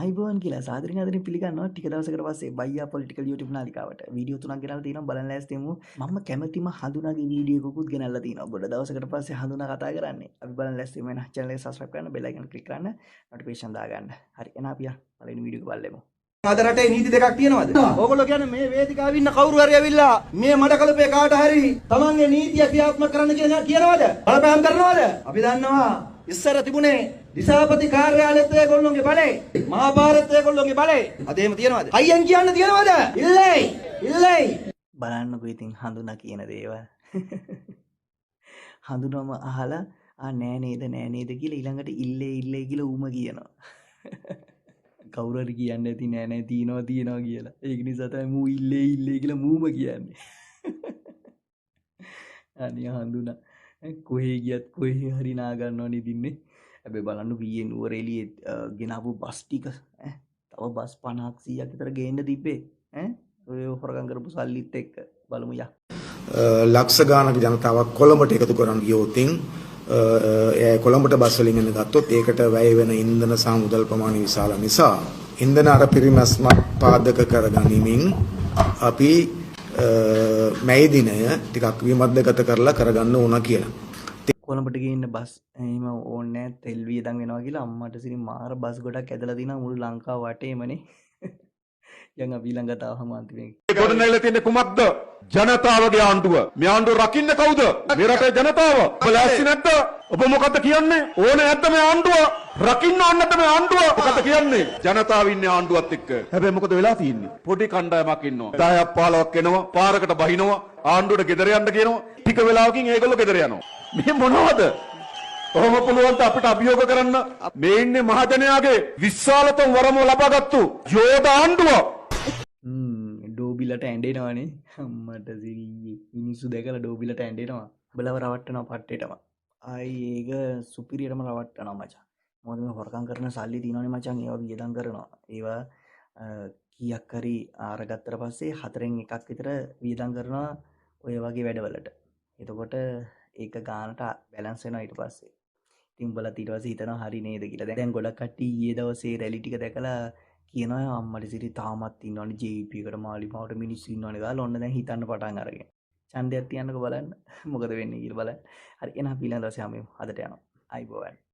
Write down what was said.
අයිබෝන් කියලා සාදරයෙන් ආදරයෙන් පිළිගන්නවා. ටික දවසකට පස්සේ බයියා පොලිටිකල් YouTube නාලිකාවට වීඩියෝ 3ක් ගෙනල්ලා තියෙනවා. බලන්න ලෑස්ති වෙමු. මම කැමැතිම හඳුනාගේ වීඩියෝ එකකුත් ගෙනල්ලා තියෙනවා. ගොඩ දවසකට පස්සේ හඳුනා කතා කරන්නේ. අපි බලන්න ලෑස්ති වෙමු. channel එක subscribe කරන්න, bell icon click කරන්න, notification දාගන්න. හරි එහෙනම් අපි පළවෙනි වීඩියෝ එක බලමු. අද රටේ නීති දෙකක් තියෙනවද? ඕගොල්ලෝ කියන්නේ මේ වේදිකාවේ ඉන්න කවුරු හරි ඇවිල්ලා මේ මඩකලපේ කාට හරි තමන්ගේ නීතිය ක්‍රියාත්මක කරන්න කියනවද? බලපෑම් කරනවද? අපි දන්නවා ඉස්සර තිබුණේ දිසාපති කාර්යාලයත් ඒගොල්ලෝගේ බලේ, මහා පාරත් ඒගොල්ලෝගේ බලේ. අද එහෙම තියනවද? අයියන් කියන්න තියනවද? ඉල්ලයි. බලන්නකෝ ඉතින් හඳුනා කියන දේවල්. හඳුනම අහලා නෑ නේද කියලා ඊළඟට ඉල්ලේ කියලා ඌම කියනවා. කවුරු හරි කියන්නේ නැති නෑ තියනවා කියලා. ඒක නිසා තමයි මූ ඉල්ලේ කියලා මූම කියන්නේ. අනිය හඳුනා කොහේ ගියත් කොහේ හරි නා ගන්නව නිදින්නේ. හැබැයි බලන්න ඊයේ නුවරඑළියේ ගෙනාවු බස් ටික තව බස් 50ක් 100ක් විතර ගේන්න තිබ්බේ ඔය හොරගම් කරපු සල්ලිත් එක්ක බලමු යා. ලක්ෂ ගානක ජනතාවක් කොළඹට එකතු කරන් ගියොතින් කොළඹට බස් වලින් එන්න ගත්තොත් ඒකට වැය වෙන ඉන්ධන සහ මුදල් ප්‍රමාණය විශාල නිසා ඉන්ධන අර පිරිමැස්මක් පාදක කරගනිමින් අපි මැයි දිනය ටිකක් විමර්ශනගත කරලා කරගන්න ඕන කියලා. කොළඹට ගේන්න බස් එහෙම ඕනේ නැහැ තෙල් වියදම් වෙනවා කියලා අම්මට සිරි මාර බස් ගොඩක් ඇදලා දිනා මුළු ලංකාව වටේමනේ. යන් අපි ළඟ තාවම අන්තිමේ ගොඩ නැගලා තියෙන්නේ කුමක්ද? ජනතාවගේ ආණ්ඩුව. මේ ආණ්ඩුව රකින්නේ කවුද? මේ රටේ ජනතාව. ඔබ ලෑස්ති නැද්ද? ඔබ මොකද්ද කියන්නේ? ඕනේ නැද්ද මේ ආණ්ඩුව? රකින්න ඕනේ නැද්ද මේ ආණ්ඩුව? මොකද්ද කියන්නේ? ජනතාව ඉන්නේ ආණ්ඩුවත් එක්ක. හැබැයි මොකද වෙලා තියෙන්නේ? පොඩි කණ්ඩායමක් ඉන්නවා. 10ක් 15ක් එනවා, පාරකට බහිනවා, ආණ්ඩුවට ගෙදර යන්න කියනවා. ටික වෙලාවකින් ඒගොල්ලෝ ගෙදර යනවා. මේ මොනවද? කොහොම පුළුවන්ද අපිට අභියෝග කරන්න? මේ ඉන්නේ මහජනයාගේ විශාලතම වරම ලබාගත්තු යෝධ ආණ්ඩුව. ඩෝබිලට ඇඬෙනවනේ අම්මට සිරියේ මිනිස්සු දැකලා ඩෝබිලට ඇඬෙනවා බලව රවට්ටනවා පට්ටේටම ආයි ඒක සුපිරියටම රවට්ටනවා මචං මොකද මේ හොරකම් කරන සල්ලි තියෙනවනේ මචං ඒවා වියදම් කරනවා ඒවා කීයක් හරි ආරගත්තට පස්සේ හතරෙන් එකක් විතර වියදම් කරනවා ඔය වගේ වැඩවලට එතකොට ඒක ගානට බැලන්ස් වෙනවා ඊට පස්සේ ඉතින් උඹලත් ඊට පස්සේ හිතනවා හරි නේද කියලා දැන් ගොඩක් කට්ටිය ඊයේ දවසේ රැලි ටික දැකලා කියනවා අම්මට සිරි තාමත් ඉන්නවනේ JP එකට මාලිමාවට මිනිස්සු ඉන්නවනේ දාලා ඔන්න දැන් හිතන්න පටන් අරගෙන. ඡන්දයක් තියන්නකෝ බලන්න මොකද වෙන්නේ කියලා බලන්න. හරි එහෙනම් අපි ඊළඟ දවසේ යමු. අදට යනවා. අයිබෝවන්.